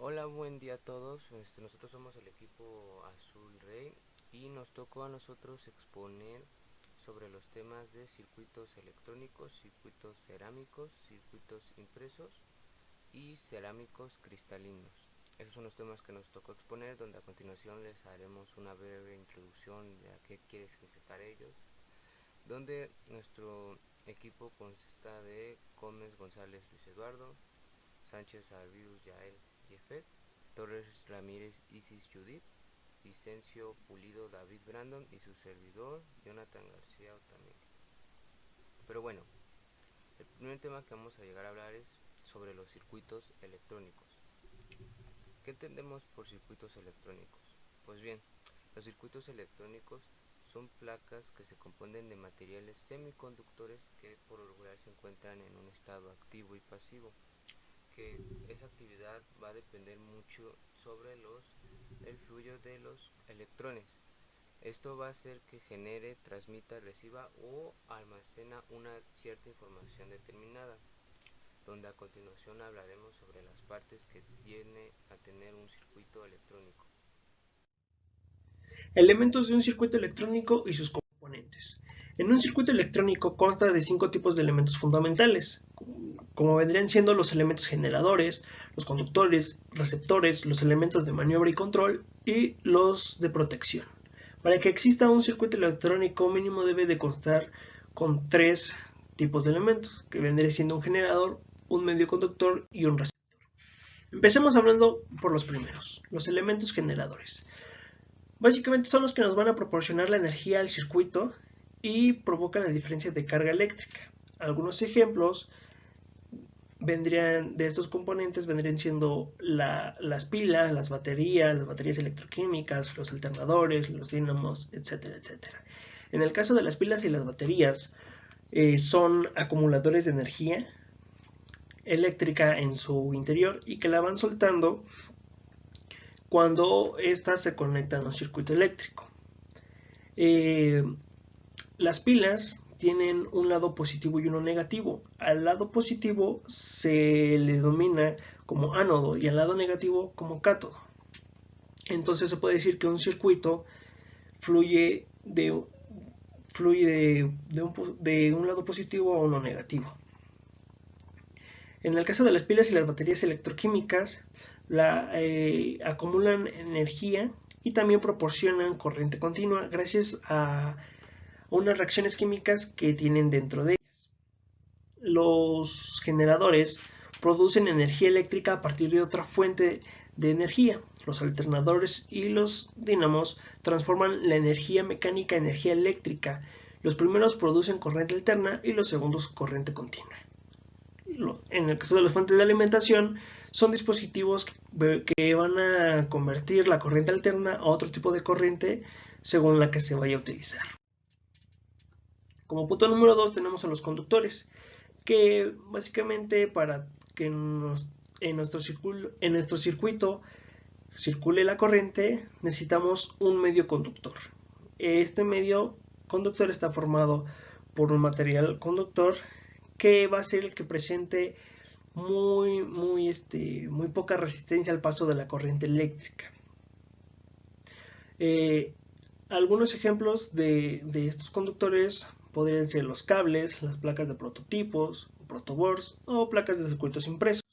Hola, buen día a todos. Nosotros somos el equipo Azul Rey y nos tocó a nosotros exponer sobre los temas de circuitos electrónicos, circuitos cerámicos, circuitos impresos y cerámicos cristalinos. Esos son los temas que nos tocó exponer, donde a continuación les haremos una breve introducción de a qué quiere significar ellos, donde nuestro equipo consta de Gómez González Luis Eduardo, Sánchez Arbius Yael Jefet, Torres Ramírez Isis Judith, Vicencio Pulido David Brandon y su servidor Jonathan García Otamendi. Pero bueno, el primer tema que vamos a llegar a hablar es sobre los circuitos electrónicos. ¿Qué entendemos por circuitos electrónicos? Pues bien, los circuitos electrónicos son placas que se componen de materiales semiconductores que por lo regular se encuentran en un estado activo y pasivo, que esa actividad va a depender mucho sobre el flujo de los electrones. Esto va a hacer que genere, transmita, reciba o almacena una cierta información determinada, donde a continuación hablaremos sobre las partes que tiene a tener un circuito electrónico. Elementos de un circuito electrónico y sus componentes. En un circuito electrónico consta de 5 tipos de elementos fundamentales, como vendrían siendo los elementos generadores, los conductores, receptores, los elementos de maniobra y control y los de protección. Para que exista un circuito electrónico mínimo debe de constar con 3 tipos de elementos, que vendría siendo un generador, un medio conductor y un receptor. Empecemos hablando por los primeros, los elementos generadores. Básicamente son los que nos van a proporcionar la energía al circuito y provocan la diferencia de carga eléctrica. Algunos ejemplos de estos componentes vendrían siendo las pilas, las baterías electroquímicas, los alternadores, los dínamos, etcétera, etcétera. En el caso de las pilas y las baterías, son acumuladores de energía eléctrica en su interior y que la van soltando cuando ésta se conecta a un circuito eléctrico. Las pilas tienen un lado positivo y uno negativo. Al lado positivo se le denomina como ánodo y al lado negativo como cátodo. Entonces se puede decir que un circuito fluye de un lado positivo a uno negativo. En el caso de las pilas y las baterías electroquímicas, acumulan energía y también proporcionan corriente continua gracias a unas reacciones químicas que tienen dentro de ellas. Los generadores producen energía eléctrica a partir de otra fuente de energía. Los alternadores y los dínamos transforman la energía mecánica en energía eléctrica. Los primeros producen corriente alterna y los segundos corriente continua. En el caso de las fuentes de alimentación, son dispositivos que van a convertir la corriente alterna a otro tipo de corriente según la que se vaya a utilizar. Como punto número 2 tenemos a los conductores, que básicamente para que en nuestro circuito circule la corriente necesitamos un medio conductor. Este medio conductor está formado por un material conductor que va a ser el que presente muy poca resistencia al paso de la corriente eléctrica. Algunos ejemplos de estos conductores podrían ser los cables, las placas de prototipos, protoboards o placas de circuitos impresos.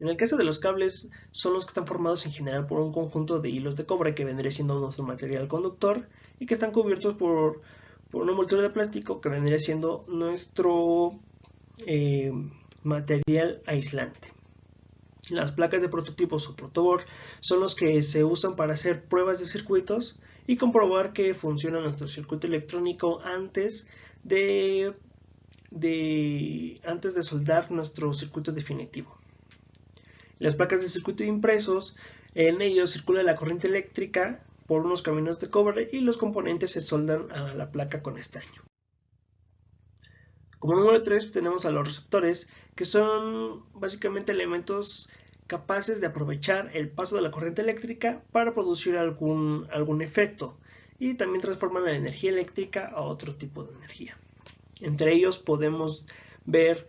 En el caso de los cables, son los que están formados en general por un conjunto de hilos de cobre que vendría siendo nuestro material conductor y que están cubiertos por una envoltura de plástico que vendría siendo nuestro material aislante. Las placas de prototipos o protoboard son los que se usan para hacer pruebas de circuitos y comprobar que funciona nuestro circuito electrónico antes de soldar nuestro circuito definitivo. Las placas de circuito impresos, en ellos circula la corriente eléctrica por unos caminos de cobre y los componentes se soldan a la placa con estaño. Como número 3 tenemos a los receptores, que son básicamente elementos capaces de aprovechar el paso de la corriente eléctrica para producir algún efecto y también transforman la energía eléctrica a otro tipo de energía. Entre ellos podemos ver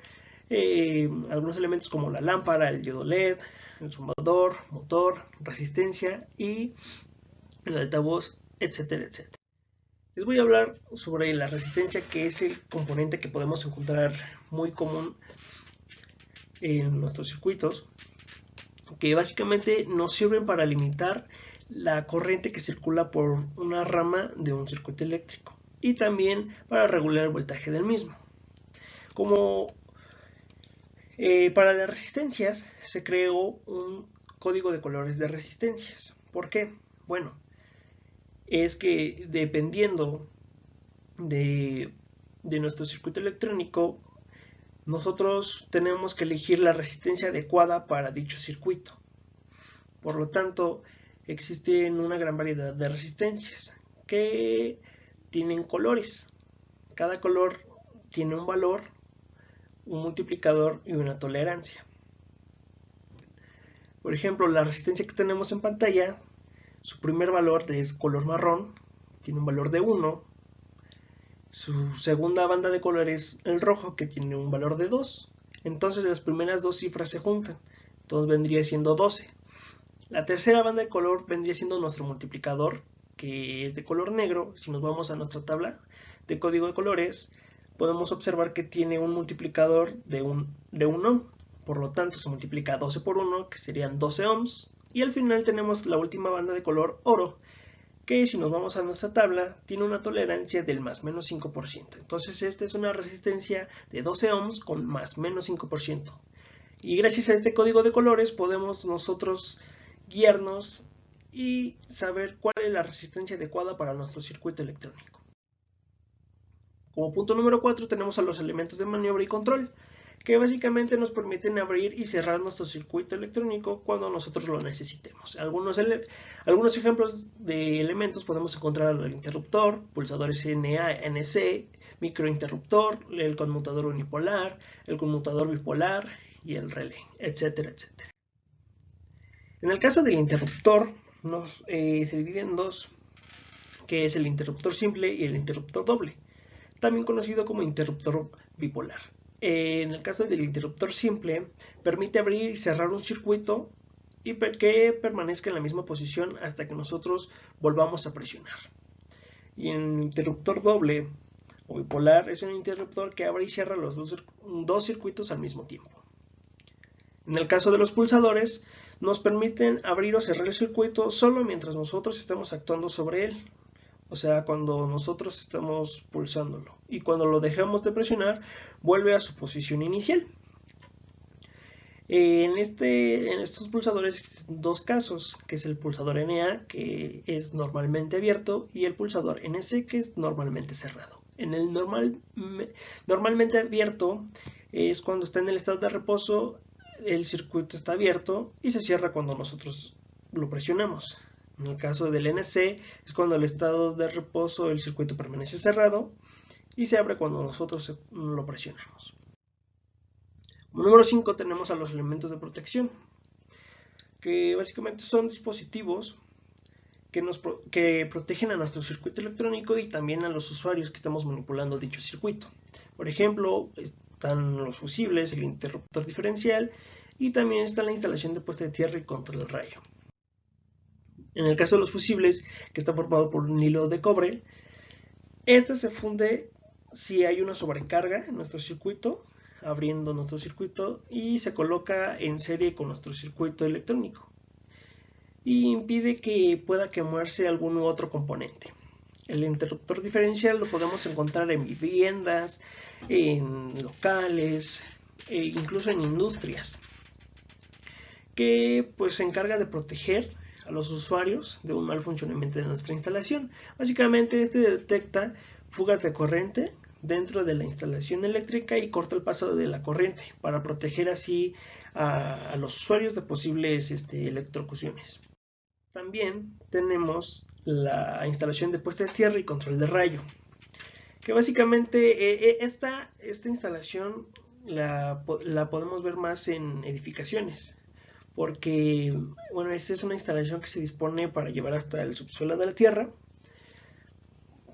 algunos elementos como la lámpara, el diodo LED, el zumbador, motor, resistencia y el altavoz, etcétera, etcétera. Les voy a hablar sobre la resistencia, que es el componente que podemos encontrar muy común en nuestros circuitos, que básicamente nos sirven para limitar la corriente que circula por una rama de un circuito eléctrico y también para regular el voltaje del mismo. Como para las resistencias se creó un código de colores de resistencias. ¿Por qué? Bueno, es que dependiendo de nuestro circuito electrónico, nosotros tenemos que elegir la resistencia adecuada para dicho circuito. Por lo tanto, existen una gran variedad de resistencias que tienen colores. Cada color tiene un valor, un multiplicador y una tolerancia. Por ejemplo, la resistencia que tenemos en pantalla, su primer valor es color marrón, tiene un valor de 1. Su segunda banda de color es el rojo, que tiene un valor de 2. Entonces las primeras dos cifras se juntan, entonces vendría siendo 12. La tercera banda de color vendría siendo nuestro multiplicador, que es de color negro. Si nos vamos a nuestra tabla de código de colores, podemos observar que tiene un multiplicador de 1 ohm. Por lo tanto, se multiplica 12 por 1, que serían 12 ohms. Y al final tenemos la última banda de color oro, que si nos vamos a nuestra tabla, tiene una tolerancia del más menos 5%. Entonces esta es una resistencia de 12 ohms con más menos 5%. Y gracias a este código de colores podemos nosotros guiarnos y saber cuál es la resistencia adecuada para nuestro circuito electrónico. Como punto número 4 tenemos a los elementos de maniobra y control, que básicamente nos permiten abrir y cerrar nuestro circuito electrónico cuando nosotros lo necesitemos. Algunos ejemplos de elementos podemos encontrar el interruptor, pulsadores NA, NC, microinterruptor, el conmutador unipolar, el conmutador bipolar y el relé, etcétera, etcétera. En el caso del interruptor, se divide en dos, que es el interruptor simple y el interruptor doble, también conocido como interruptor bipolar. En el caso del interruptor simple, permite abrir y cerrar un circuito y que permanezca en la misma posición hasta que nosotros volvamos a presionar. Y el interruptor doble o bipolar es un interruptor que abre y cierra los dos circuitos al mismo tiempo. En el caso de los pulsadores, nos permiten abrir o cerrar el circuito solo mientras nosotros estamos actuando sobre él. O sea, cuando nosotros estamos pulsándolo. Y cuando lo dejamos de presionar, vuelve a su posición inicial. En estos pulsadores existen dos casos, que es el pulsador NA, que es normalmente abierto, y el pulsador NC, que es normalmente cerrado. En el normalmente abierto es cuando está en el estado de reposo, el circuito está abierto y se cierra cuando nosotros lo presionamos. En el caso del NC es cuando el estado de reposo el circuito permanece cerrado y se abre cuando nosotros lo presionamos. Como número 5 tenemos a los elementos de protección, que básicamente son dispositivos que protegen a nuestro circuito electrónico y también a los usuarios que estamos manipulando dicho circuito. Por ejemplo, están los fusibles, el interruptor diferencial y también está la instalación de puesta de tierra y control de rayo. En el caso de los fusibles, que está formado por un hilo de cobre, este se funde si hay una sobrecarga en nuestro circuito, abriendo nuestro circuito, y se coloca en serie con nuestro circuito electrónico y impide que pueda quemarse algún otro componente. El interruptor diferencial lo podemos encontrar en viviendas, en locales e incluso en industrias, que pues se encarga de proteger a los usuarios de un mal funcionamiento de nuestra instalación. Básicamente este detecta fugas de corriente dentro de la instalación eléctrica y corta el paso de la corriente para proteger así a los usuarios de posibles electrocuciones. También tenemos la instalación de puesta de tierra y control de rayo, que básicamente esta instalación la podemos ver más en edificaciones, porque bueno, esta es una instalación que se dispone para llevar hasta el subsuelo de la tierra,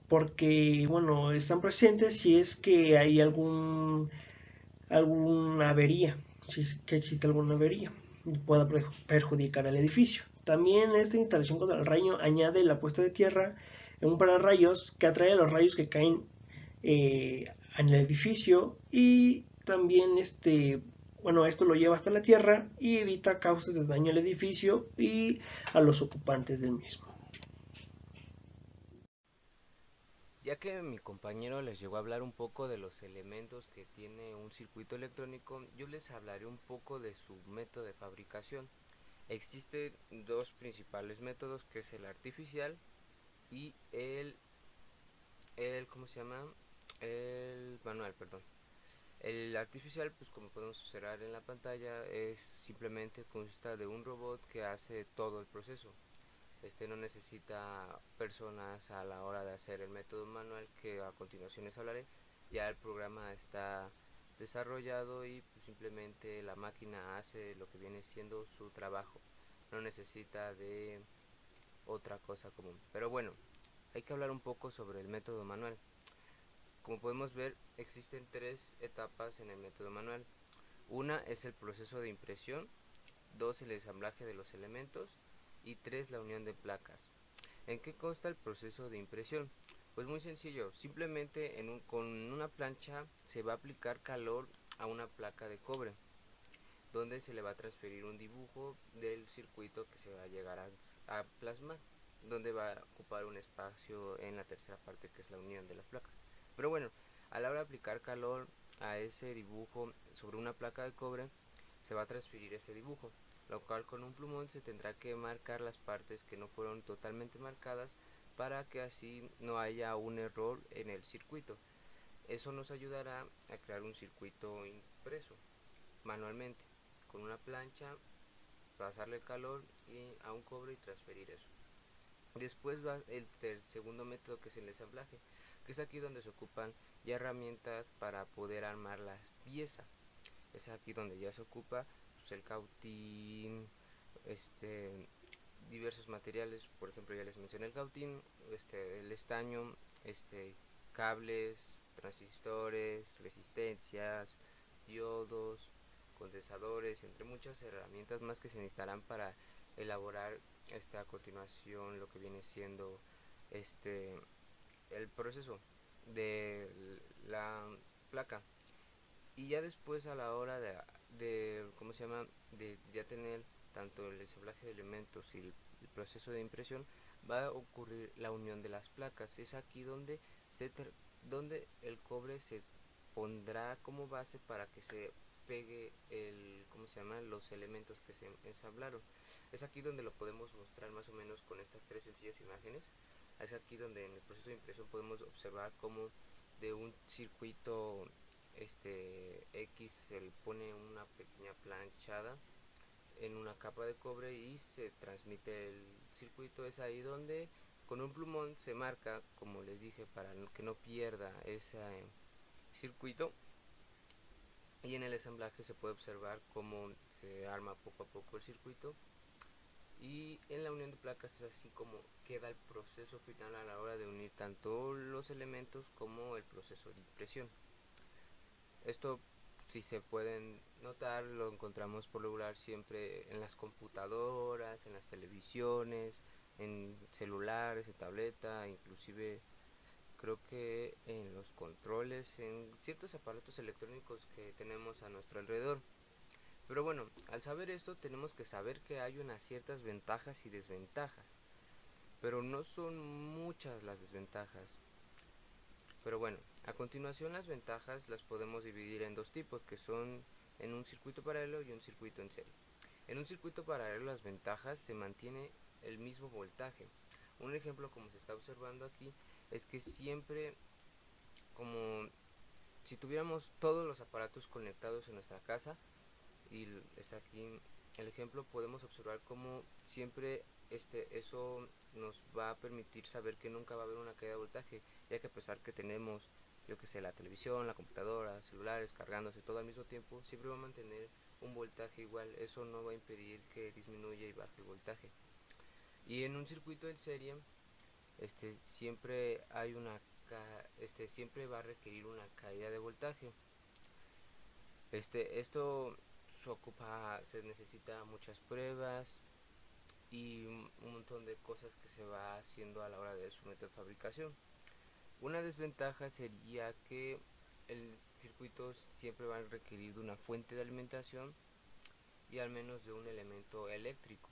porque bueno, están presentes si es que hay alguna avería, si es que existe alguna avería. pueda perjudicar al edificio. También esta instalación contra el rayo añade la puesta de tierra en un pararrayos que atrae a los rayos que caen en el edificio, y también esto lo lleva hasta la tierra y evita causas de daño al edificio y a los ocupantes del mismo. Ya que mi compañero les llegó a hablar un poco de los elementos que tiene un circuito electrónico, yo les hablaré un poco de su método de fabricación. Existen dos principales métodos, que es el artificial y ¿cómo se llama? El manual, perdón. El artificial, pues como podemos observar en la pantalla, es simplemente consta de un robot que hace todo el proceso. No necesita personas a la hora de hacer el método manual, que a continuación les hablaré. Ya el programa está desarrollado y pues simplemente la máquina hace lo que viene siendo su trabajo. No necesita de otra cosa común. Pero bueno, hay que hablar un poco sobre el método manual. Como podemos ver, existen tres etapas en el método manual. Una es el proceso de impresión, dos el ensamblaje de los elementos y tres la unión de placas. ¿En qué consta el proceso de impresión? Pues muy sencillo, simplemente con una plancha se va a aplicar calor a una placa de cobre, donde se le va a transferir un dibujo del circuito que se va a llegar a plasmar, donde va a ocupar un espacio en la tercera parte, que es la unión de las placas. Pero bueno, a la hora de aplicar calor a ese dibujo sobre una placa de cobre, se va a transferir ese dibujo, lo cual con un plumón se tendrá que marcar las partes que no fueron totalmente marcadas, para que así no haya un error en el circuito. Eso nos ayudará a crear un circuito impreso manualmente, con una plancha, pasarle calor a un cobre y transferir eso. Después va el segundo método, que es el ensamblaje, que es aquí donde se ocupan ya herramientas para poder armar la pieza. Es aquí donde ya se ocupa pues, el cautín, diversos materiales. Por ejemplo, ya les mencioné el cautín, el estaño, cables, transistores, resistencias, diodos, condensadores, entre muchas herramientas más que se necesitarán para elaborar a continuación lo que viene siendo el proceso de la placa. Y ya después, a la hora de ¿cómo se llama? De ya tener tanto el ensamblaje de elementos y el proceso de impresión, va a ocurrir la unión de las placas. Es aquí donde el cobre se pondrá como base para que se pegue ¿cómo se llama? Los elementos que se ensamblaron. Es aquí donde lo podemos mostrar más o menos con estas tres sencillas imágenes. Es aquí donde en el proceso de impresión podemos observar cómo de un circuito X se le pone una pequeña planchada en una capa de cobre y se transmite el circuito. Es ahí donde con un plumón se marca, como les dije, para que no pierda ese circuito. Y en el ensamblaje se puede observar cómo se arma poco a poco el circuito. Y en la unión de placas es así como queda el proceso final a la hora de unir tanto los elementos como el proceso de impresión. Esto, si se pueden notar, lo encontramos por lo regular siempre en las computadoras, en las televisiones, en celulares, en tableta, inclusive creo que en los controles, en ciertos aparatos electrónicos que tenemos a nuestro alrededor. Pero bueno, al saber esto tenemos que saber que hay unas ciertas ventajas y desventajas, pero no son muchas las desventajas. Pero bueno, a continuación las ventajas las podemos dividir en dos tipos, que son en un circuito paralelo y un circuito en serie. En un circuito paralelo las ventajas se mantiene el mismo voltaje. Un ejemplo, como se está observando aquí, es que siempre, como si tuviéramos todos los aparatos conectados en nuestra casa, y está aquí el ejemplo, podemos observar cómo siempre eso nos va a permitir saber que nunca va a haber una caída de voltaje, ya que a pesar que tenemos, yo que sé, la televisión, la computadora, celulares cargándose todo al mismo tiempo, siempre va a mantener un voltaje igual. Eso no va a impedir que disminuya y baje el voltaje. Y en un circuito en serie, siempre hay siempre va a requerir una caída de voltaje. Esto se necesita muchas pruebas y un montón de cosas que se va haciendo a la hora de su método de fabricación. Una desventaja sería que el circuito siempre va a requerir de una fuente de alimentación y al menos de un elemento eléctrico,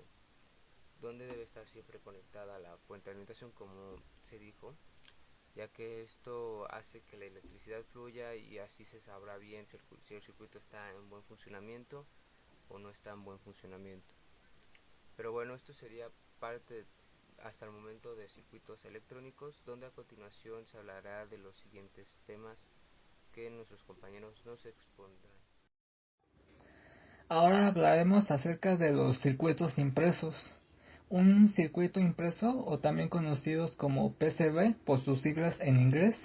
donde debe estar siempre conectada la fuente de alimentación, como se dijo, ya que esto hace que la electricidad fluya y así se sabrá bien si el circuito está en buen funcionamiento o no está en buen funcionamiento. Pero bueno, esto sería parte hasta el momento de circuitos electrónicos, donde a continuación se hablará de los siguientes temas que nuestros compañeros nos expondrán. Ahora hablaremos acerca de los circuitos impresos. Un circuito impreso, o también conocidos como PCB por sus siglas en inglés,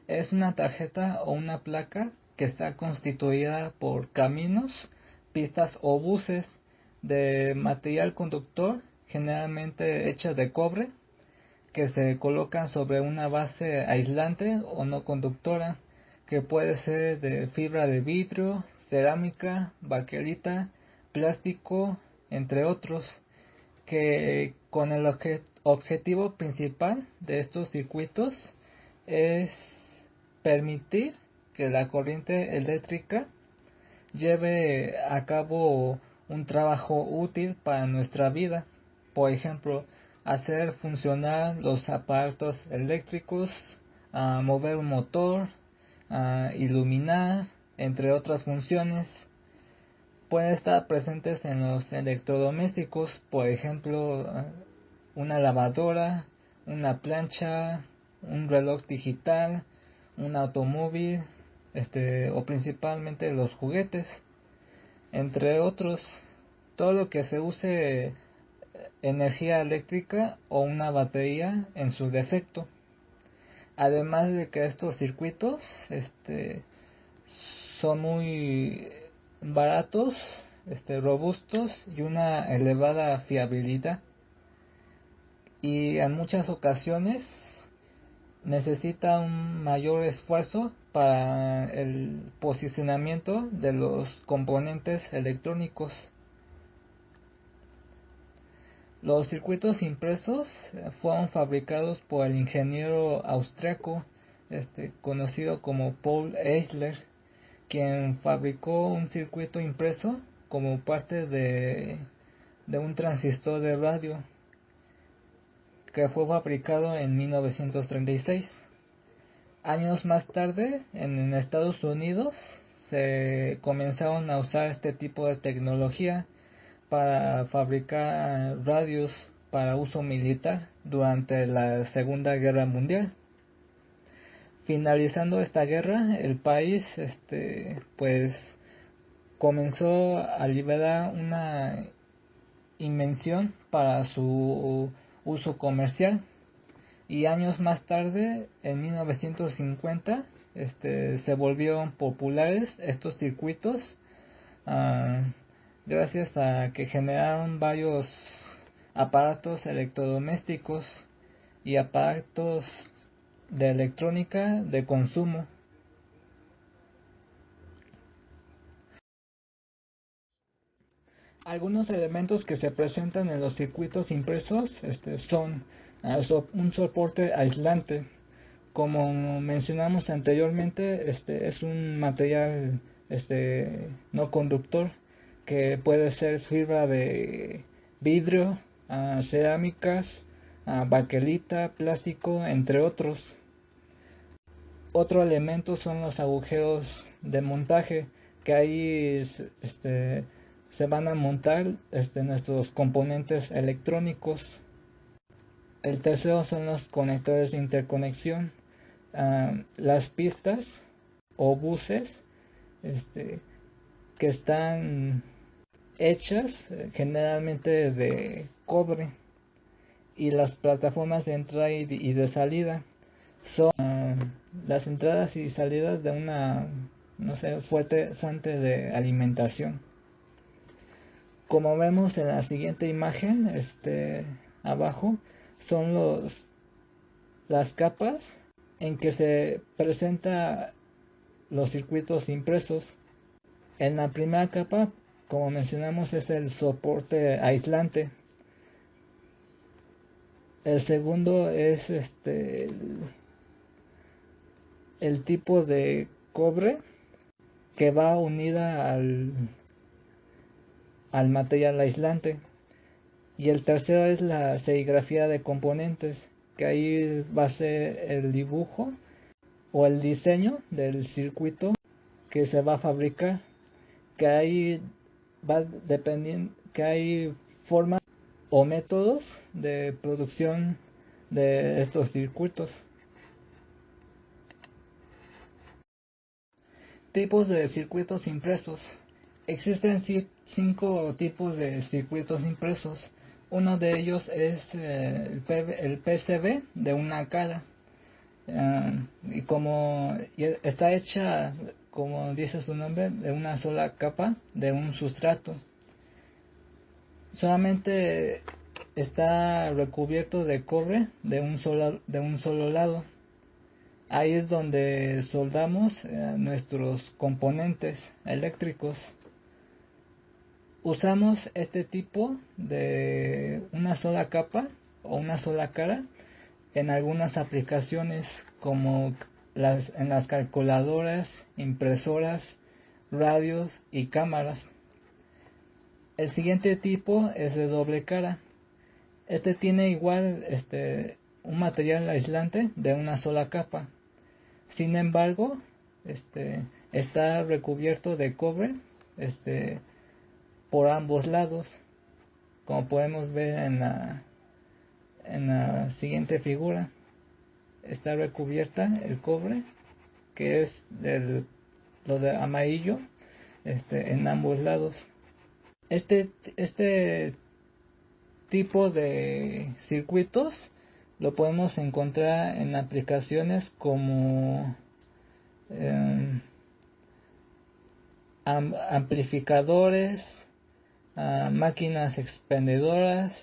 es una tarjeta o una placa que está constituida por caminos, pistas o buses de material conductor, generalmente hecha de cobre, que se colocan sobre una base aislante o no conductora, que puede ser de fibra de vidrio, cerámica, baquelita, plástico, entre otros, que con el objetivo principal de estos circuitos es permitir que la corriente eléctrica lleve a cabo un trabajo útil para nuestra vida. Por ejemplo, hacer funcionar los aparatos eléctricos, mover un motor, iluminar, entre otras funciones. Pueden estar presentes en los electrodomésticos, por ejemplo, una lavadora, una plancha, un reloj digital, un automóvil, o principalmente los juguetes, entre otros. Todo lo que se use energía eléctrica o una batería en su defecto. Además de que estos circuitos son muy baratos, robustos y una elevada fiabilidad, y en muchas ocasiones necesita un mayor esfuerzo para el posicionamiento de los componentes electrónicos. Los circuitos impresos fueron fabricados por el ingeniero austriaco conocido como Paul Eisler, quien fabricó un circuito impreso como parte de un transistor de radio que fue fabricado en 1936. Años más tarde, en Estados Unidos, se comenzaron a usar este tipo de tecnología para fabricar radios para uso militar durante la Segunda Guerra Mundial. Finalizando esta guerra, el país pues comenzó a liberar una invención para su uso comercial, y años más tarde, en 1950, se volvieron populares estos circuitos, gracias a que generaron varios aparatos electrodomésticos y aparatos de electrónica de consumo. Algunos elementos que se presentan en los circuitos impresos son un soporte aislante. Como mencionamos anteriormente, es un material no conductor, que puede ser fibra de vidrio, cerámicas, baquelita, plástico, entre otros. Otro elemento son los agujeros de montaje, que ahí se van a montar nuestros componentes electrónicos. El tercero son los conectores de interconexión, las pistas o buses que están hechas generalmente de cobre, y las plataformas de entrada y de salida son las entradas y salidas de una fuente de alimentación. Como vemos en la siguiente imagen, abajo son las capas en que se presenta los circuitos impresos. En la primera capa como mencionamos, es el soporte aislante. El segundo es el tipo de cobre que va unida al material aislante. Y el tercero es la serigrafía de componentes, que ahí va a ser el dibujo o el diseño del circuito que se va a fabricar, que ahí va dependiendo, que hay formas o métodos de producción de estos circuitos. Tipos de circuitos impresos. Existen 5 tipos de circuitos impresos. Uno de ellos es el PCB de una cara. Y como está hecha, como dice su nombre, de una sola capa de un sustrato. Solamente está recubierto de cobre de un solo lado. Ahí es donde soldamos nuestros componentes eléctricos. Usamos este tipo de una sola capa o una sola cara en algunas aplicaciones como en las calculadoras, impresoras, radios y cámaras. El siguiente tipo es de doble cara. Este tiene igual un material aislante de una sola capa. Sin embargo, está recubierto de cobre por ambos lados, como podemos ver en la siguiente figura. Está recubierta el cobre, que es lo de amarillo, en ambos lados. Este tipo de circuitos lo podemos encontrar en aplicaciones como amplificadores, máquinas expendedoras,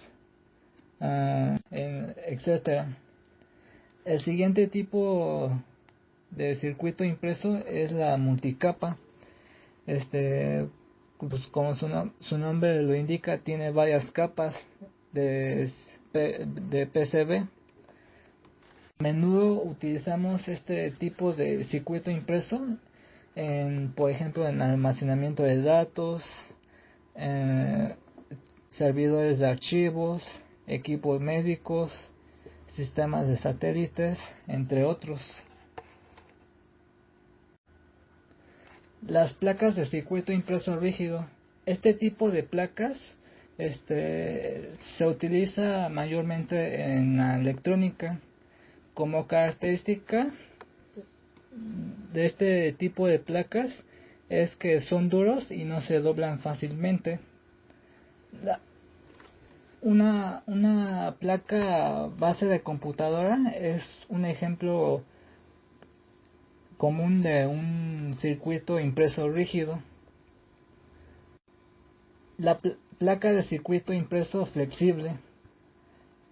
etcétera. El siguiente tipo de circuito impreso es la multicapa. Pues como su nombre lo indica, tiene varias capas de PCB. A menudo utilizamos este tipo de circuito impreso por ejemplo, en almacenamiento de datos, servidores de archivos, equipos médicos, sistemas de satélites, entre otros. Las placas de circuito impreso rígido. Este tipo de placas se utiliza mayormente en la electrónica. Como característica de este tipo de placas es que son duros y no se doblan fácilmente. Una placa base de computadora es un ejemplo común de un circuito impreso rígido. La placa de circuito impreso flexible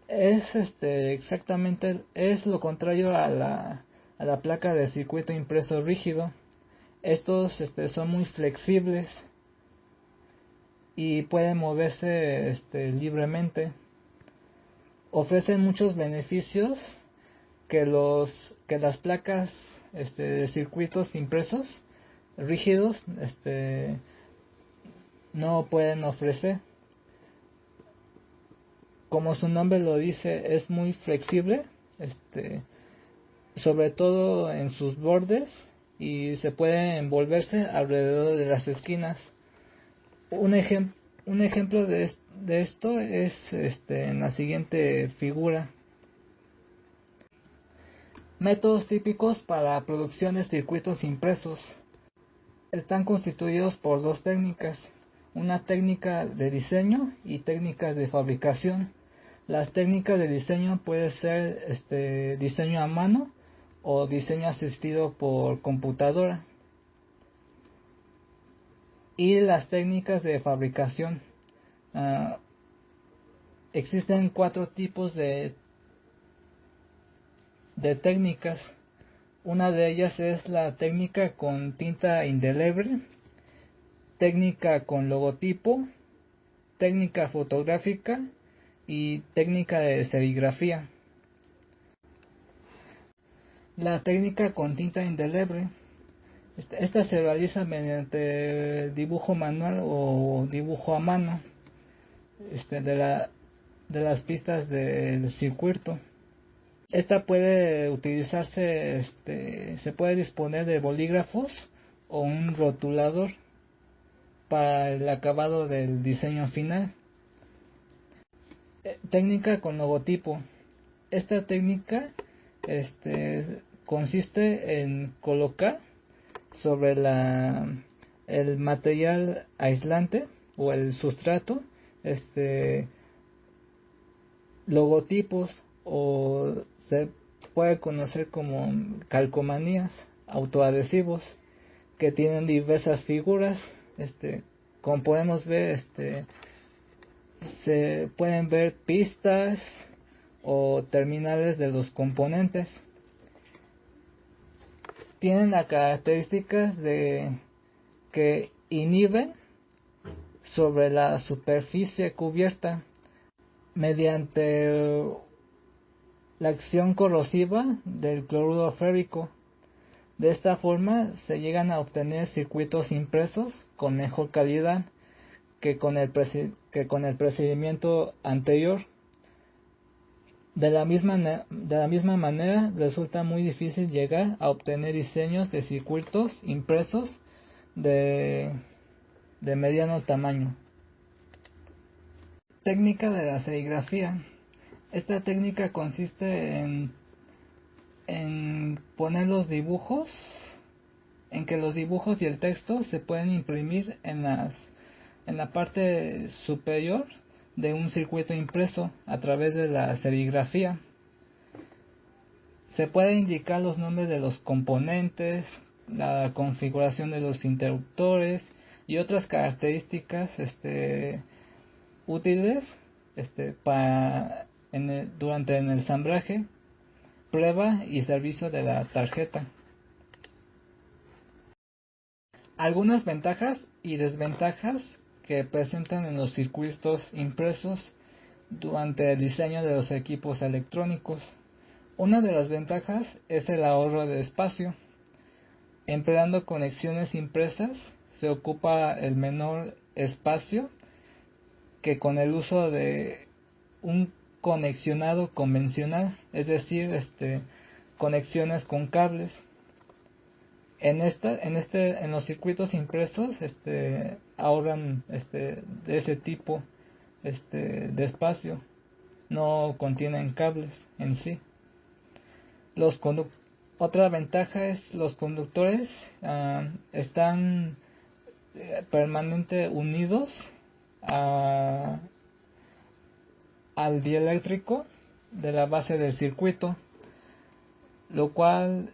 es exactamente es lo contrario a la placa de circuito impreso rígido. Estos son muy flexibles y pueden moverse libremente. Ofrecen muchos beneficios que las placas de circuitos impresos rígidos no pueden ofrecer. Como su nombre lo dice, es muy flexible, sobre todo en sus bordes, y se puede envolverse alrededor de las esquinas. Un ejemplo de esto es en la siguiente figura. Métodos típicos para producción de circuitos impresos. Están constituidos por dos técnicas, una técnica de diseño y técnicas de fabricación. Las técnicas de diseño puede ser diseño a mano o diseño asistido por computadora. Y las técnicas de fabricación. Existen 4 tipos de técnicas. Una de ellas es la técnica con tinta indeleble. técnica con logotipo, técnica fotográfica y técnica de serigrafía. La técnica con tinta indeleble. Esta se realiza mediante dibujo manual o dibujo a mano de las pistas del circuito. Esta puede utilizarse, se puede disponer de bolígrafos o un rotulador para el acabado del diseño final. Técnica con logotipo. Esta técnica consiste en colocar sobre el material aislante o el sustrato logotipos, o se puede conocer como calcomanías, autoadhesivos, que tienen diversas figuras. Como podemos ver, se pueden ver pistas o terminales de los componentes. Tienen la característica de que inhiben sobre la superficie cubierta mediante la acción corrosiva del cloruro férrico. De esta forma se llegan a obtener circuitos impresos con mejor calidad que con el procedimiento anterior. De la misma manera, resulta muy difícil llegar a obtener diseños de circuitos impresos de mediano tamaño. Técnica de la serigrafía. Esta técnica consiste en poner los dibujos, en que los dibujos y el texto se pueden imprimir en la parte superior de un circuito impreso a través de la serigrafía. Se puede indicar los nombres de los componentes, la configuración de los interruptores y otras características útiles durante el ensamblaje, prueba y servicio de la tarjeta. Algunas ventajas y desventajas que presentan en los circuitos impresos durante el diseño de los equipos electrónicos. Una de las ventajas es el ahorro de espacio. Empleando conexiones impresas se ocupa el menor espacio que con el uso de un conexionado convencional, es decir, conexiones con cables. En los circuitos impresos ahorran de ese tipo de espacio, no contienen cables en sí. Otra ventaja es los conductores están permanente unidos al dieléctrico de la base del circuito, lo cual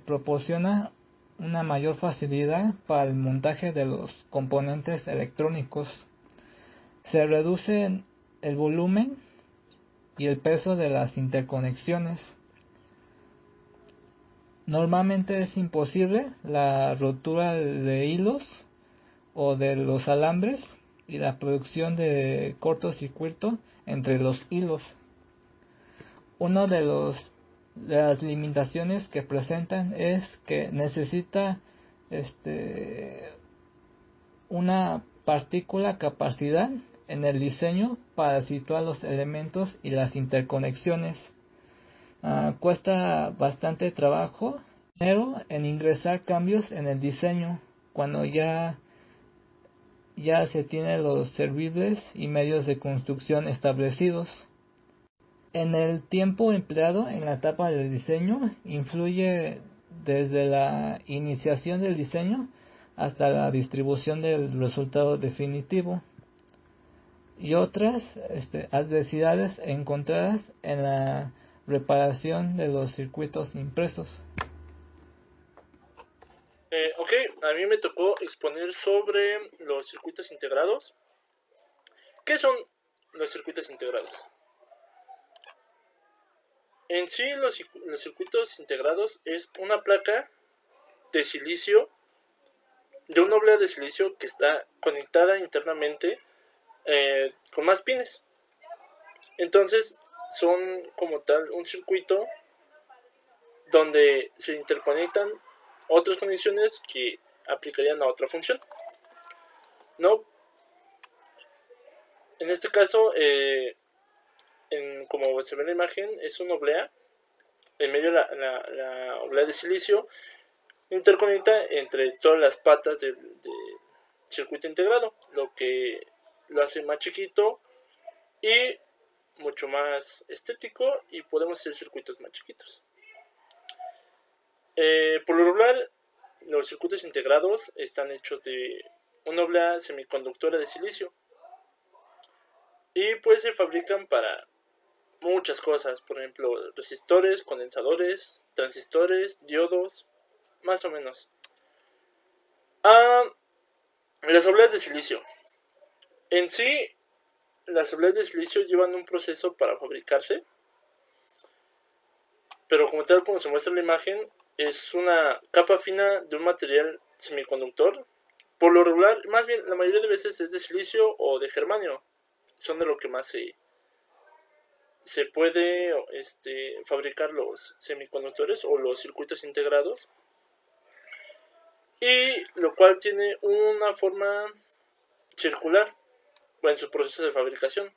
proporciona una mayor facilidad para el montaje de los componentes electrónicos. Se reduce el volumen y el peso de las interconexiones. Normalmente es imposible la rotura de hilos o de los alambres y la producción de cortocircuito entre los hilos. Una de las limitaciones que presentan es que necesita una partícula capacidad en el diseño para situar los elementos y las interconexiones. Cuesta bastante trabajo en ingresar cambios en el diseño cuando ya se tienen los servibles y medios de construcción establecidos. En el tiempo empleado en la etapa del diseño influye desde la iniciación del diseño hasta la distribución del resultado definitivo y otras adversidades encontradas en la reparación de los circuitos impresos. Ok, a mí me tocó exponer sobre los circuitos integrados. ¿Qué son los circuitos integrados? En sí, los circuitos integrados es una placa de silicio de una oblea de silicio que está conectada internamente con más pines. Entonces son como tal un circuito donde se interconectan otras conexiones que aplicarían a otra función, ¿no? En este caso, como se ve en la imagen, es una oblea. En medio la oblea de silicio interconecta entre todas las patas del circuito integrado, lo que lo hace más chiquito y mucho más estético, y podemos hacer circuitos más chiquitos. Por lo regular, los circuitos integrados están hechos de una oblea semiconductora de silicio y pues se fabrican para muchas cosas, por ejemplo resistores, condensadores, transistores, diodos, más o menos. Las obleas de silicio en sí, las obleas de silicio llevan un proceso para fabricarse, pero como tal, como se muestra en la imagen, es una capa fina de un material semiconductor. Por lo regular, más bien la mayoría de veces es de silicio o de germanio, son de lo que más se puede fabricar los semiconductores o los circuitos integrados, y lo cual tiene una forma circular en su proceso de fabricación.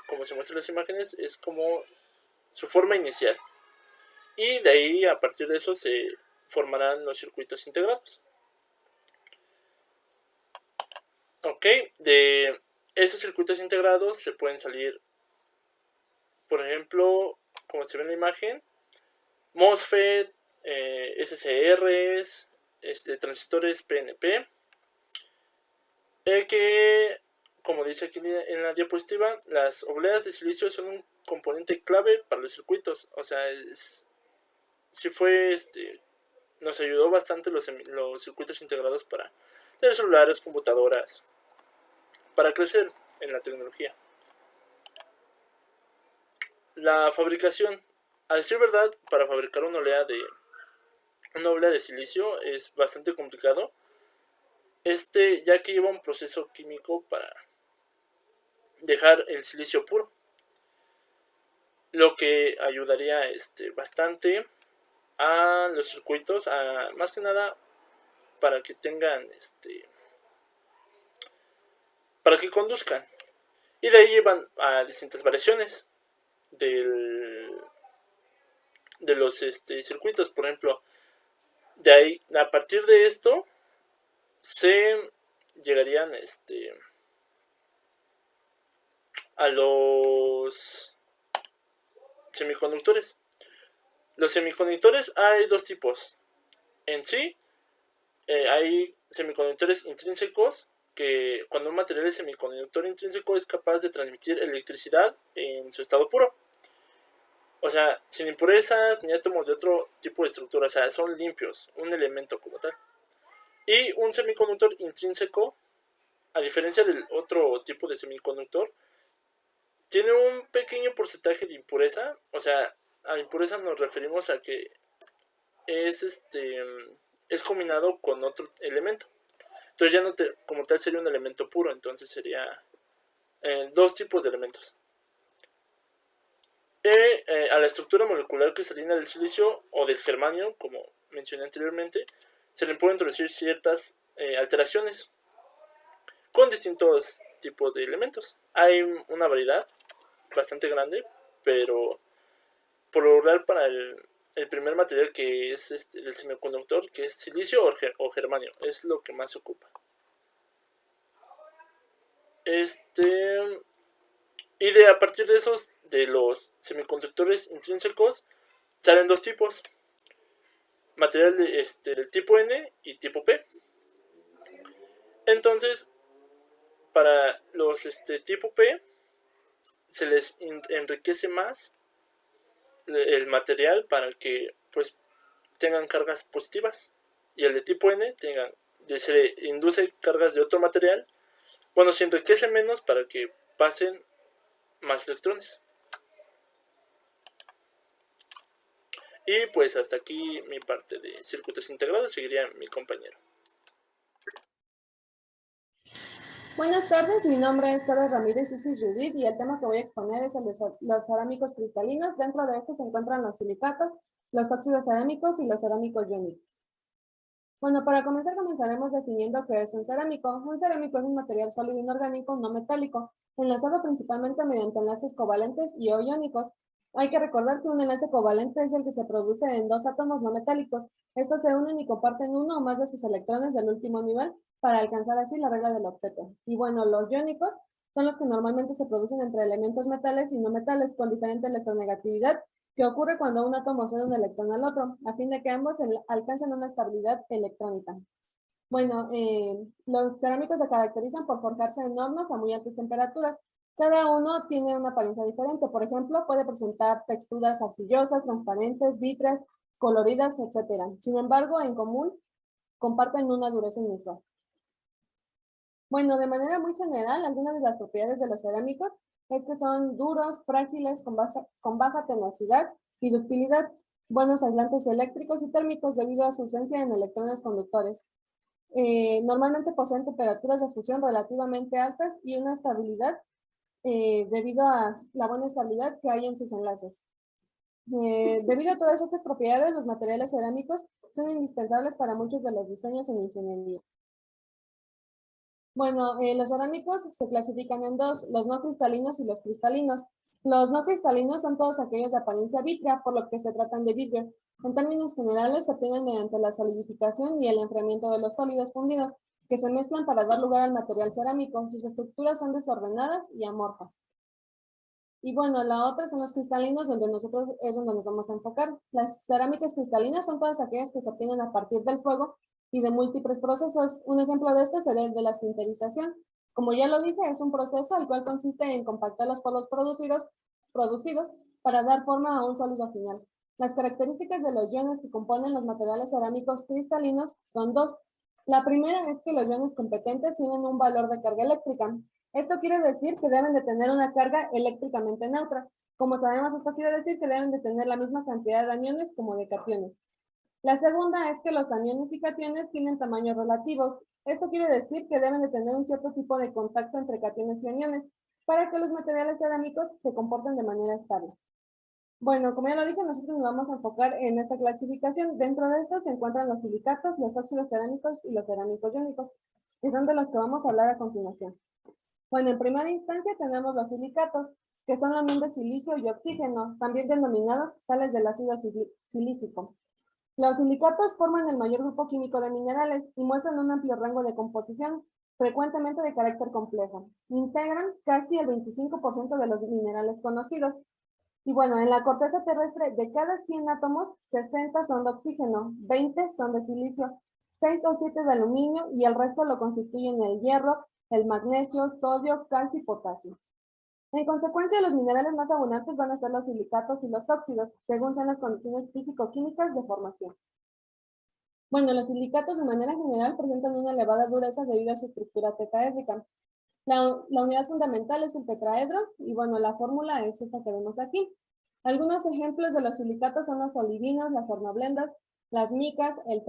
Como se muestra en las imágenes, es como su forma inicial, y de ahí, a partir de eso, se formarán los circuitos integrados. Ok, de esos circuitos integrados se pueden salir, por ejemplo, como se ve en la imagen, MOSFET, SCRs, transistores PNP, que, como dice aquí en la diapositiva, las obleas de silicio son un componente clave para los circuitos. O sea, nos ayudó bastante los circuitos integrados para tener celulares, computadoras, para crecer en la tecnología. La fabricación, a decir verdad, para fabricar una oblea de silicio es bastante complicado, ya que lleva un proceso químico para dejar el silicio puro, lo que ayudaría bastante a los circuitos, más que nada para que tengan para que conduzcan, y de ahí llevan a distintas variaciones de los circuitos. Por ejemplo, de ahí, a partir de esto, se llegarían a los semiconductores. Los semiconductores hay dos tipos. En sí, hay semiconductores intrínsecos, que cuando un material es semiconductor intrínseco es capaz de transmitir electricidad en su estado puro. O sea, sin impurezas ni átomos de otro tipo de estructura. O sea, son limpios, un elemento como tal. Y un semiconductor intrínseco, a diferencia del otro tipo de semiconductor, tiene un pequeño porcentaje de impureza. O sea, a impureza nos referimos a que es combinado con otro elemento. Entonces ya no como tal sería un elemento puro. Entonces sería dos tipos de elementos. A la estructura molecular cristalina del silicio o del germanio, como mencioné anteriormente, se le pueden introducir ciertas alteraciones con distintos tipos de elementos. Hay una variedad bastante grande, pero por lo regular para el primer material, que es el semiconductor, que es silicio o germanio, es lo que más se ocupa. Y a partir de esos, de los semiconductores intrínsecos, salen dos tipos: material del tipo N y tipo P. Entonces, para los tipo P, se les enriquece más el material para que pues tengan cargas positivas, y el de tipo N se le induce cargas de otro material. Bueno, se enriquece menos para que pasen más electrones. Y pues hasta aquí mi parte de circuitos integrados. Seguiría mi compañero. Buenas tardes, mi nombre es Torres Ramírez Isis Judith y el tema que voy a exponer es el de los cerámicos cristalinos. Dentro de estos se encuentran los silicatos, los óxidos cerámicos y los cerámicos iónicos. Bueno, para comenzar comenzaremos definiendo qué es un cerámico. Un cerámico es un material sólido inorgánico no metálico, enlazado principalmente mediante enlaces covalentes y o iónicos. Hay que recordar que un enlace covalente es el que se produce en dos átomos no metálicos. Estos se unen y comparten uno o más de sus electrones del último nivel para alcanzar así la regla del octeto. Y bueno, los iónicos son los que normalmente se producen entre elementos metales y no metales con diferente electronegatividad, que ocurre cuando un átomo cede un electrón al otro, a fin de que ambos alcancen una estabilidad electrónica. Bueno, los cerámicos se caracterizan por forjarse en hornos a muy altas temperaturas. Cada uno tiene una apariencia diferente. Por ejemplo, puede presentar texturas arcillosas, transparentes, vítreas, coloridas, etc. Sin embargo, en común, comparten una dureza inusual. Bueno, de manera muy general, algunas de las propiedades de los cerámicos es que son duros, frágiles, con baja tenacidad y ductilidad, buenos aislantes eléctricos y térmicos debido a su ausencia en electrones conductores. Normalmente poseen temperaturas de fusión relativamente altas y una estabilidad debido a la buena estabilidad que hay en sus enlaces. Debido a todas estas propiedades, los materiales cerámicos son indispensables para muchos de los diseños en ingeniería. Bueno, los cerámicos se clasifican en dos, los no cristalinos y los cristalinos. Los no cristalinos son todos aquellos de apariencia vítrea, por lo que se tratan de vidrios. En términos generales, se obtienen mediante la solidificación y el enfriamiento de los sólidos fundidos, que se mezclan para dar lugar al material cerámico. Sus estructuras son desordenadas y amorfas. Y bueno, la otra son los cristalinos, donde nosotros es donde nos vamos a enfocar. Las cerámicas cristalinas son todas aquellas que se obtienen a partir del fuego y de múltiples procesos. Un ejemplo de esto sería el de la sinterización. Como ya lo dije, es un proceso el cual consiste en compactar los polvos producidos para dar forma a un sólido final. Las características de los iones que componen los materiales cerámicos cristalinos son dos. La primera es que los iones competentes tienen un valor de carga eléctrica. Esto quiere decir que deben de tener una carga eléctricamente neutra. Como sabemos, esto quiere decir que deben de tener la misma cantidad de aniones como de cationes. La segunda es que los aniones y cationes tienen tamaños relativos. Esto quiere decir que deben de tener un cierto tipo de contacto entre cationes y aniones para que los materiales cerámicos se comporten de manera estable. Bueno, como ya lo dije, nosotros nos vamos a enfocar en esta clasificación. Dentro de estos se encuentran los silicatos, los óxidos cerámicos y los cerámicos iónicos, que son de los que vamos a hablar a continuación. Bueno, en primera instancia tenemos los silicatos, que son la unión de silicio y oxígeno, también denominados sales del ácido silícico. Los silicatos forman el mayor grupo químico de minerales y muestran un amplio rango de composición, frecuentemente de carácter complejo. Integran casi el 25% de los minerales conocidos. Y bueno, en la corteza terrestre, de cada 100 átomos, 60 son de oxígeno, 20 son de silicio, 6 o 7 de aluminio y el resto lo constituyen el hierro, el magnesio, sodio, calcio y potasio. En consecuencia, los minerales más abundantes van a ser los silicatos y los óxidos, según sean las condiciones físico-químicas de formación. Bueno, los silicatos de manera general presentan una elevada dureza debido a su estructura tetraédrica. La unidad fundamental es el tetraedro y bueno, la fórmula es esta que vemos aquí. Algunos ejemplos de los silicatos son los olivinos, las hornoblendas, las micas, el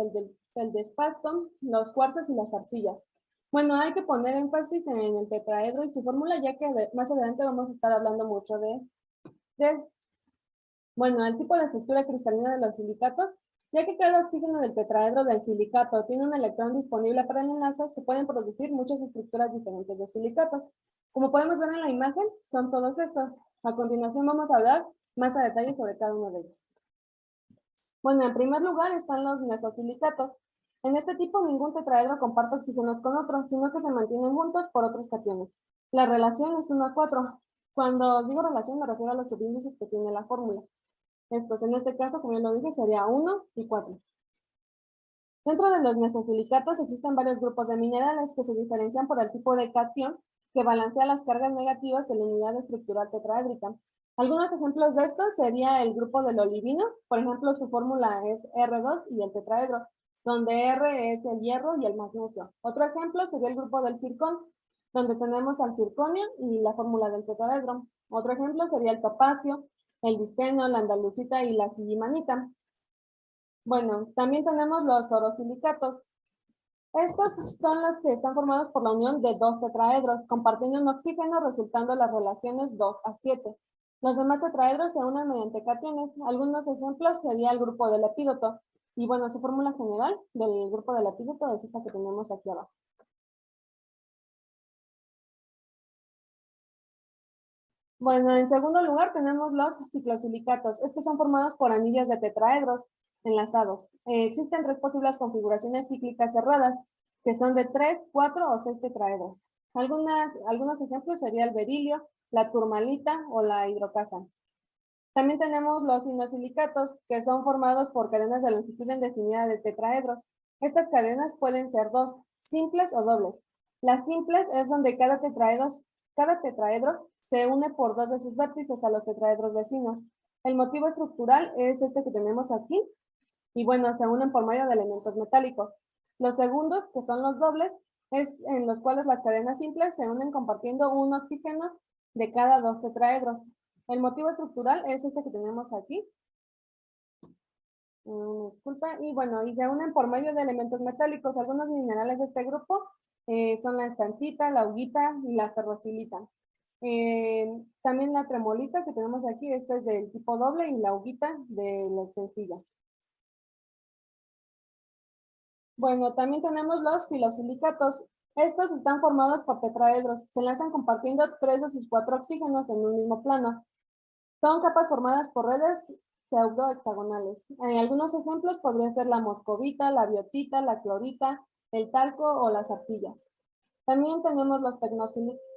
feldespasto, los cuarzos y las arcillas. Bueno, hay que poner énfasis en el tetraedro y su fórmula, ya que más adelante vamos a estar hablando mucho de bueno, el tipo de estructura cristalina de los silicatos, ya que cada oxígeno del tetraedro del silicato tiene un electrón disponible para el enlace, se pueden producir muchas estructuras diferentes de silicatos. Como podemos ver en la imagen, son todos estos. A continuación vamos a hablar más a detalle sobre cada uno de ellos. Bueno, en primer lugar están los mesosilicatos. En este tipo ningún tetraedro comparte oxígenos con otros, sino que se mantienen juntos por otros cationes. La relación es 1 a 4. Cuando digo relación me refiero a los subíndices que tiene la fórmula. Estos, en este caso, como ya lo dije, sería 1 y 4. Dentro de los mesosilicatos existen varios grupos de minerales que se diferencian por el tipo de cation que balancea las cargas negativas en la unidad estructural tetraédrica. Algunos ejemplos de estos sería el grupo del olivino, por ejemplo, su fórmula es R2 y el tetraedro, donde R es el hierro y el magnesio. Otro ejemplo sería el grupo del zircón, donde tenemos al zirconio y la fórmula del tetraedro. Otro ejemplo sería el topacio, el disteno, la andalucita y la sillimanita. Bueno, también tenemos los orosilicatos. Estos son los que están formados por la unión de dos tetraedros, compartiendo un oxígeno, resultando las relaciones 2 a 7. Los demás tetraedros se unen mediante cationes. Algunos ejemplos sería el grupo del epídoto. Y bueno, su fórmula general del grupo del epídoto es esta que tenemos aquí abajo. Bueno, en segundo lugar tenemos los ciclosilicatos. Estos son formados por anillos de tetraedros enlazados. Existen 3 posibles configuraciones cíclicas cerradas, que son de 3, 4 o 6 tetraedros. Algunos ejemplos serían el berilio, la turmalita o la hidrocasa. También tenemos los inosilicatos, que son formados por cadenas de longitud indefinida de tetraedros. Estas cadenas pueden ser 2, simples o dobles. Las simples es donde cada tetraedro se une por 2 de sus vértices a los tetraedros vecinos. El motivo estructural es este que tenemos aquí, y bueno, se unen por medio de elementos metálicos. Los segundos, que son los dobles, es en los cuales las cadenas simples se unen compartiendo un oxígeno de cada 2 tetraedros. El motivo estructural es este que tenemos aquí. Disculpa. Y bueno, y se unen por medio de elementos metálicos. Algunos minerales de este grupo son la estancita, la augita y la ferrosilita. También la tremolita que tenemos aquí, esta es del tipo doble, y la augita de la sencilla. Bueno, también tenemos los filosilicatos. Estos están formados por tetraedros. Se enlazan compartiendo 3 de sus 4 oxígenos en un mismo plano. Son capas formadas por redes pseudohexagonales. En algunos ejemplos podría ser la moscovita, la biotita, la clorita, el talco o las arcillas. También tenemos los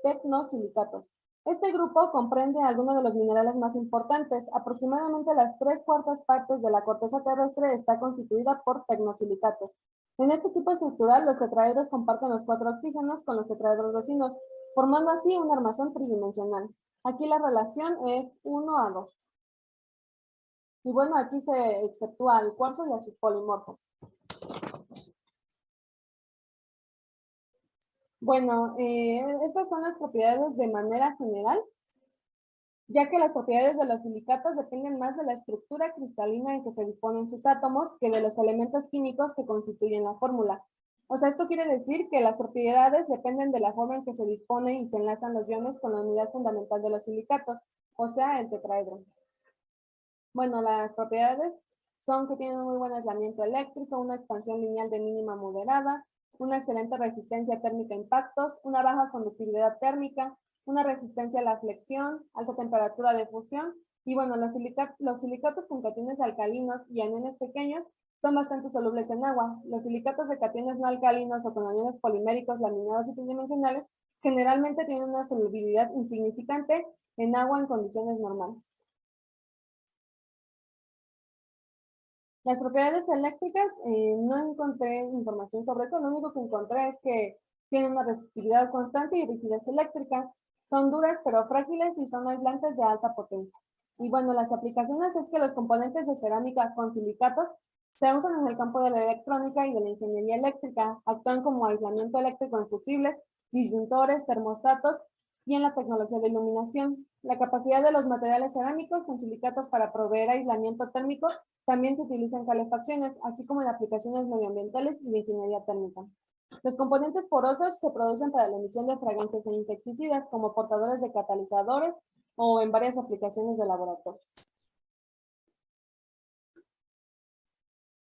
tecnosilicatos. Este grupo comprende algunos de los minerales más importantes. Aproximadamente las 3/4 partes de la corteza terrestre está constituida por tecnosilicatos. En este tipo estructural, los tetraedros comparten los 4 oxígenos con los tetraedros vecinos, formando así un armazón tridimensional. Aquí la relación es 1:2. Y bueno, aquí se exceptúa el cuarzo y a sus polimorfos. Bueno, estas son las propiedades de manera general, ya que las propiedades de los silicatos dependen más de la estructura cristalina en que se disponen sus átomos que de los elementos químicos que constituyen la fórmula. O sea, esto quiere decir que las propiedades dependen de la forma en que se dispone y se enlazan los iones con la unidad fundamental de los silicatos, o sea, el tetraedro. Bueno, las propiedades son que tienen un muy buen aislamiento eléctrico, una expansión lineal de mínima moderada, una excelente resistencia térmica a impactos, una baja conductividad térmica, una resistencia a la flexión, alta temperatura de fusión, y bueno, los silicatos con cationes alcalinos y aniones pequeños son bastante solubles en agua. Los silicatos de cationes no alcalinos o con aniones poliméricos laminados y tridimensionales generalmente tienen una solubilidad insignificante en agua en condiciones normales. Las propiedades eléctricas, no encontré información sobre eso. Lo único que encontré es que tienen una resistividad constante y rigidez eléctrica. Son duras pero frágiles y son aislantes de alta potencia. Y bueno, las aplicaciones es que los componentes de cerámica con silicatos se usan en el campo de la electrónica y de la ingeniería eléctrica. Actúan como aislamiento eléctrico en fusibles, disyuntores, termostatos y en la tecnología de iluminación. La capacidad de los materiales cerámicos con silicatos para proveer aislamiento térmico también se utiliza en calefacciones, así como en aplicaciones medioambientales y de ingeniería térmica. Los componentes porosos se producen para la emisión de fragancias e insecticidas como portadores de catalizadores o en varias aplicaciones de laboratorio.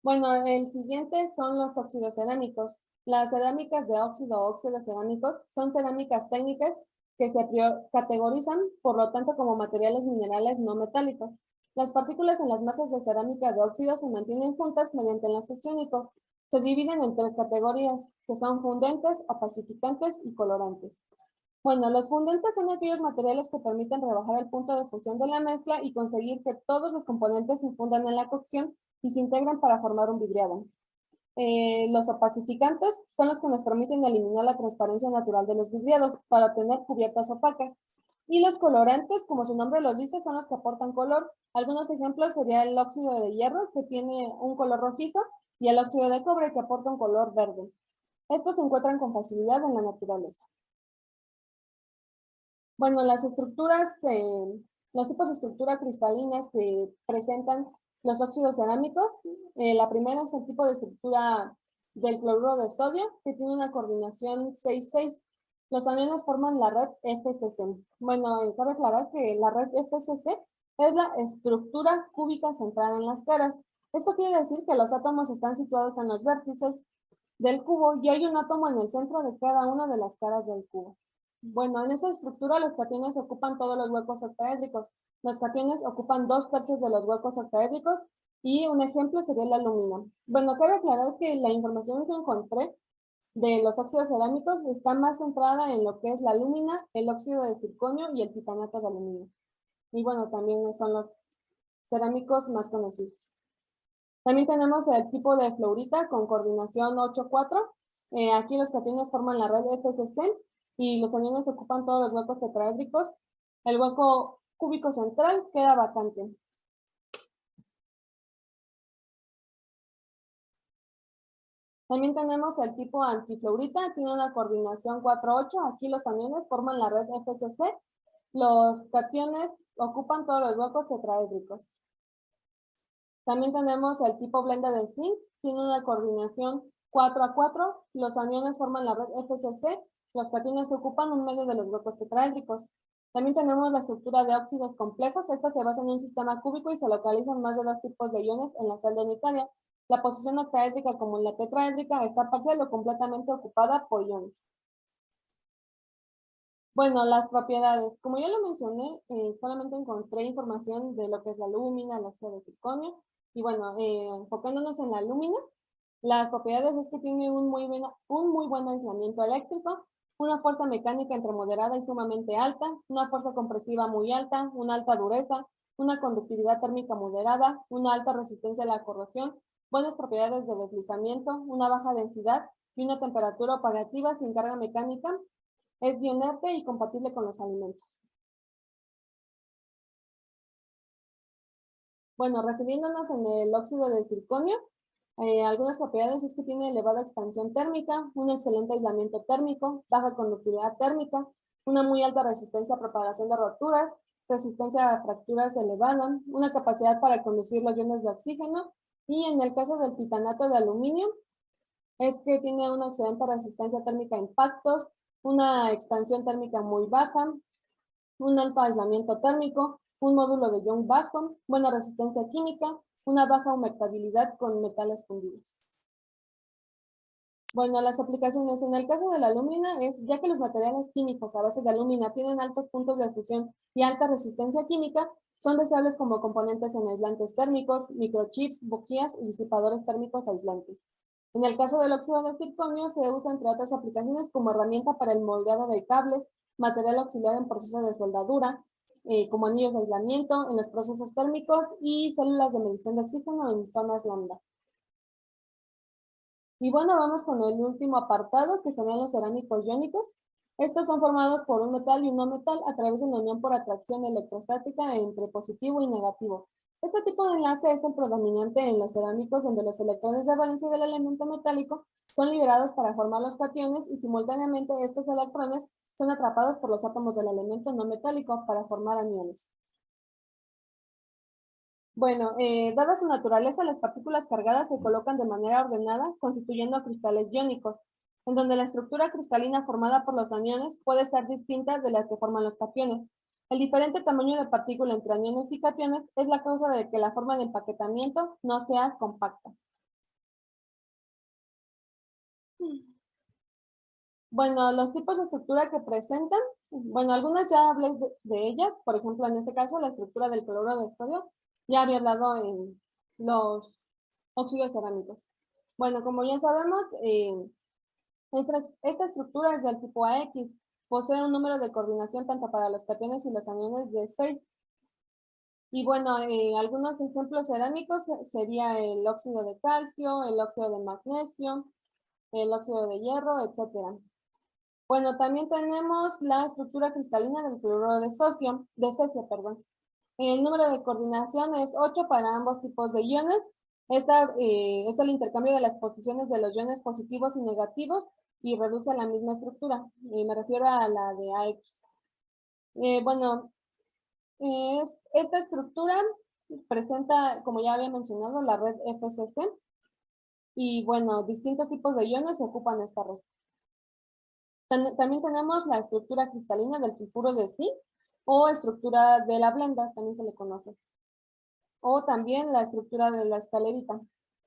Bueno, el siguiente son los óxidos cerámicos. Las cerámicas de óxido o óxidos cerámicos son cerámicas técnicas que se categorizan, por lo tanto, como materiales minerales no metálicos. Las partículas en las masas de cerámica de óxido se mantienen juntas mediante enlaces iónicos. Se dividen en 3 categorías, que son fundentes, opacificantes y colorantes. Bueno, los fundentes son aquellos materiales que permiten rebajar el punto de fusión de la mezcla y conseguir que todos los componentes se fundan en la cocción y se integran para formar un vidriado. Los opacificantes son los que nos permiten eliminar la transparencia natural de los vidriados para obtener cubiertas opacas. Y los colorantes, como su nombre lo dice, son los que aportan color. Algunos ejemplos sería el óxido de hierro, que tiene un color rojizo, y el óxido de cobre, que aporta un color verde. Estos se encuentran con facilidad en la naturaleza. Bueno, las estructuras, los tipos de estructura cristalinas que presentan los óxidos cerámicos, la primera es el tipo de estructura del cloruro de sodio, que tiene una coordinación 6,6. Los aniones forman la red FCC. Bueno, cabe aclarar que la red FCC es la estructura cúbica centrada en las caras. Esto quiere decir que los átomos están situados en los vértices del cubo y hay un átomo en el centro de cada una de las caras del cubo. Bueno, en esta estructura los cationes ocupan todos los huecos octaédricos. Los cationes ocupan 2/3 de los huecos octaédricos y un ejemplo sería la alumina. Bueno, cabe aclarar que la información que encontré de los óxidos cerámicos está más centrada en lo que es la alúmina, el óxido de circonio y el titanato de aluminio. Y bueno, también son los cerámicos más conocidos. También tenemos el tipo de fluorita con coordinación 8,4. Aquí los cationes forman la red FCC y los aniones ocupan todos los huecos tetraédricos. El hueco cúbico central queda vacante. También tenemos el tipo antifluorita, tiene una coordinación 4,8. Aquí los aniones forman la red FCC. Los cationes ocupan todos los huecos tetraédricos. También tenemos el tipo blenda de zinc, tiene una coordinación 4,4. Los aniones forman la red FCC. Los cationes ocupan un medio de los huecos tetraédricos. También tenemos la estructura de óxidos complejos. Esta se basa en un sistema cúbico y se localizan más de 2 tipos de iones en la celda unitaria. La posición octaédrica, como en la tetraédrica, está parcial o completamente ocupada por iones. Bueno, las propiedades. Como ya lo mencioné, solamente encontré información de lo que es la alúmina, el óxido de circonio. Y bueno, enfocándonos en la alúmina, las propiedades es que tiene un muy buen aislamiento eléctrico, una fuerza mecánica entre moderada y sumamente alta, una fuerza compresiva muy alta, una alta dureza, una conductividad térmica moderada, una alta resistencia a la corrosión, buenas propiedades de deslizamiento, una baja densidad y una temperatura operativa sin carga mecánica. Es bioinerte y compatible con los alimentos. Bueno, refiriéndonos en el óxido de circonio, algunas propiedades es que tiene elevada expansión térmica, un excelente aislamiento térmico, baja conductividad térmica, una muy alta resistencia a propagación de roturas, resistencia a fracturas elevada, una capacidad para conducir los iones de oxígeno, y en el caso del titanato de aluminio, es que tiene una excelente resistencia térmica a impactos, una expansión térmica muy baja, un alto aislamiento térmico, un módulo de Young bajo, buena resistencia química, una baja humectabilidad con metales fundidos. Bueno, las aplicaciones en el caso de la alúmina es, ya que los materiales químicos a base de alúmina tienen altos puntos de fusión y alta resistencia química, son deseables como componentes en aislantes térmicos, microchips, bujías y disipadores térmicos aislantes. En el caso del óxido de circonio se usa entre otras aplicaciones como herramienta para el moldeado de cables, material auxiliar en procesos de soldadura, como anillos de aislamiento en los procesos térmicos y células de medición de oxígeno en zonas lambda. Y bueno, vamos con el último apartado, que serían los cerámicos iónicos. Estos son formados por un metal y un no metal a través de la unión por atracción electrostática entre positivo y negativo. Este tipo de enlace es el predominante en los cerámicos, donde los electrones de valencia del elemento metálico son liberados para formar los cationes y simultáneamente estos electrones son atrapados por los átomos del elemento no metálico para formar aniones. Bueno, dada su naturaleza, las partículas cargadas se colocan de manera ordenada, constituyendo cristales iónicos, en donde la estructura cristalina formada por los aniones puede ser distinta de la que forman los cationes. El diferente tamaño de partícula entre aniones y cationes es la causa de que la forma de empaquetamiento no sea compacta. Bueno, los tipos de estructura que presentan, bueno, algunas ya hablé de ellas, por ejemplo, en este caso, la estructura del cloruro de sodio, ya había hablado en los óxidos cerámicos. Bueno, como ya sabemos, esta estructura es del tipo AX, posee un número de coordinación tanto para los cationes y los aniones de 6. Y bueno, algunos ejemplos cerámicos sería el óxido de calcio, el óxido de magnesio, el óxido de hierro, etcétera. Bueno, también tenemos la estructura cristalina del cloruro de cesio, perdón. El número de coordinación es 8 para ambos tipos de iones. Esta es el intercambio de las posiciones de los iones positivos y negativos y reduce la misma estructura. Me refiero a la de AX. Bueno, esta estructura presenta, como ya había mencionado, la red FCC. y bueno, distintos tipos de iones ocupan esta red. También tenemos la estructura cristalina del sulfuro de zinc o estructura de la blenda, también se le conoce. O también la estructura de la escalerita.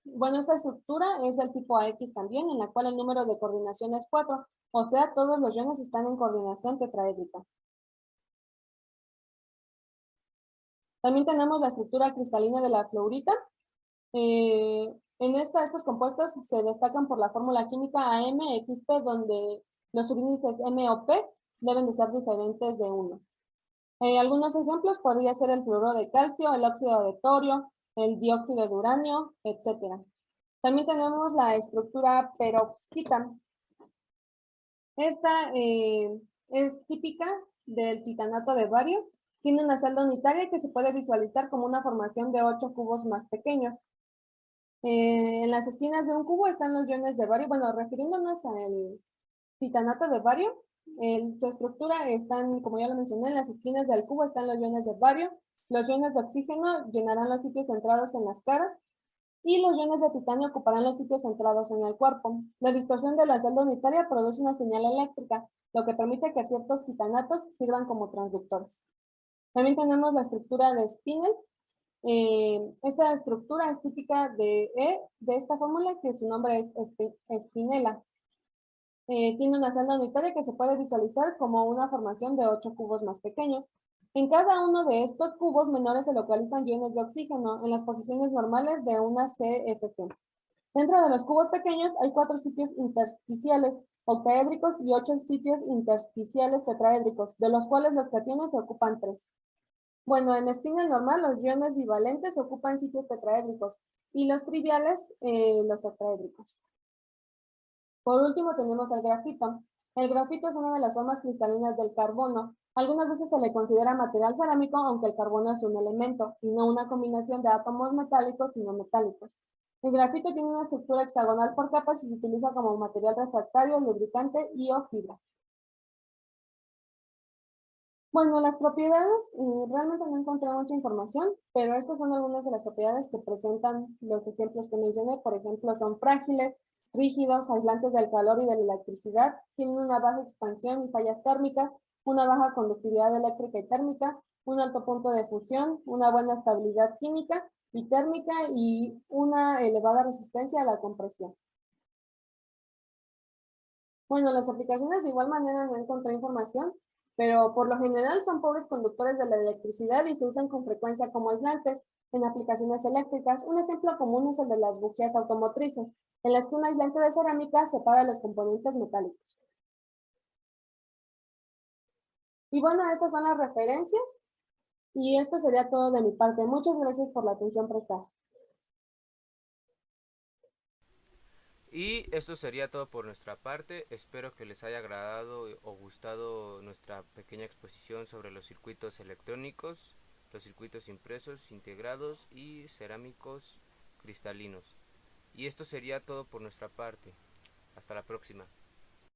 Bueno, esta estructura es del tipo AX también, en la cual el número de coordinación es 4, o sea, todos los iones están en coordinación tetraédrica. También tenemos la estructura cristalina de la fluorita. En estos compuestos se destacan por la fórmula química AMXP, donde los subíndices M o P deben de ser diferentes de 1. Algunos ejemplos podría ser el fluoruro de calcio, el óxido de torio, el dióxido de uranio, etc. También tenemos la estructura perovskita. Esta es típica del titanato de bario. Tiene una celda unitaria que se puede visualizar como una formación de 8 cubos más pequeños. En las esquinas de un cubo están los iones de bario. Bueno, refiriéndonos al titanato de bario, su estructura están, como ya lo mencioné, en las esquinas del cubo están los iones de bario. Los iones de oxígeno llenarán los sitios centrados en las caras y los iones de titanio ocuparán los sitios centrados en el cuerpo. La distorsión de la celda unitaria produce una señal eléctrica, lo que permite que ciertos titanatos sirvan como transductores. También tenemos la estructura de Spinel. Esta estructura es típica de esta fórmula, que su nombre es espinela. Tiene una celda unitaria que se puede visualizar como una formación de 8 cubos más pequeños. En cada uno de estos cubos menores se localizan iones de oxígeno en las posiciones normales de una CFP. Dentro de los cubos pequeños hay 4 sitios intersticiales octaédricos y 8 sitios intersticiales tetraédricos, de los cuales los cationes ocupan 3. Bueno, en espinel normal los iones bivalentes ocupan sitios tetraédricos y los triviales los tetraédricos. Por último tenemos el grafito. El grafito es una de las formas cristalinas del carbono. Algunas veces se le considera material cerámico, aunque el carbono es un elemento y no una combinación de átomos metálicos y no metálicos. El grafito tiene una estructura hexagonal por capas y se utiliza como material refractario, lubricante y o fibra. Bueno, las propiedades, realmente no encontré mucha información, pero estas son algunas de las propiedades que presentan los ejemplos que mencioné. Por ejemplo, son frágiles, rígidos, aislantes del calor y de la electricidad, tienen una baja expansión y fallas térmicas, una baja conductividad eléctrica y térmica, un alto punto de fusión, una buena estabilidad química y térmica y una elevada resistencia a la compresión. Bueno, las aplicaciones de igual manera no encontré información, pero por lo general son pobres conductores de la electricidad y se usan con frecuencia como aislantes en aplicaciones eléctricas. Un ejemplo común es el de las bujías automotrices, en las que un aislante de cerámica separa los componentes metálicos. Y bueno, estas son las referencias y esto sería todo de mi parte. Muchas gracias por la atención prestada. Y esto sería todo por nuestra parte. Espero que les haya agradado o gustado nuestra pequeña exposición sobre los circuitos electrónicos, los circuitos impresos, integrados y cerámicos cristalinos. Y esto sería todo por nuestra parte. Hasta la próxima.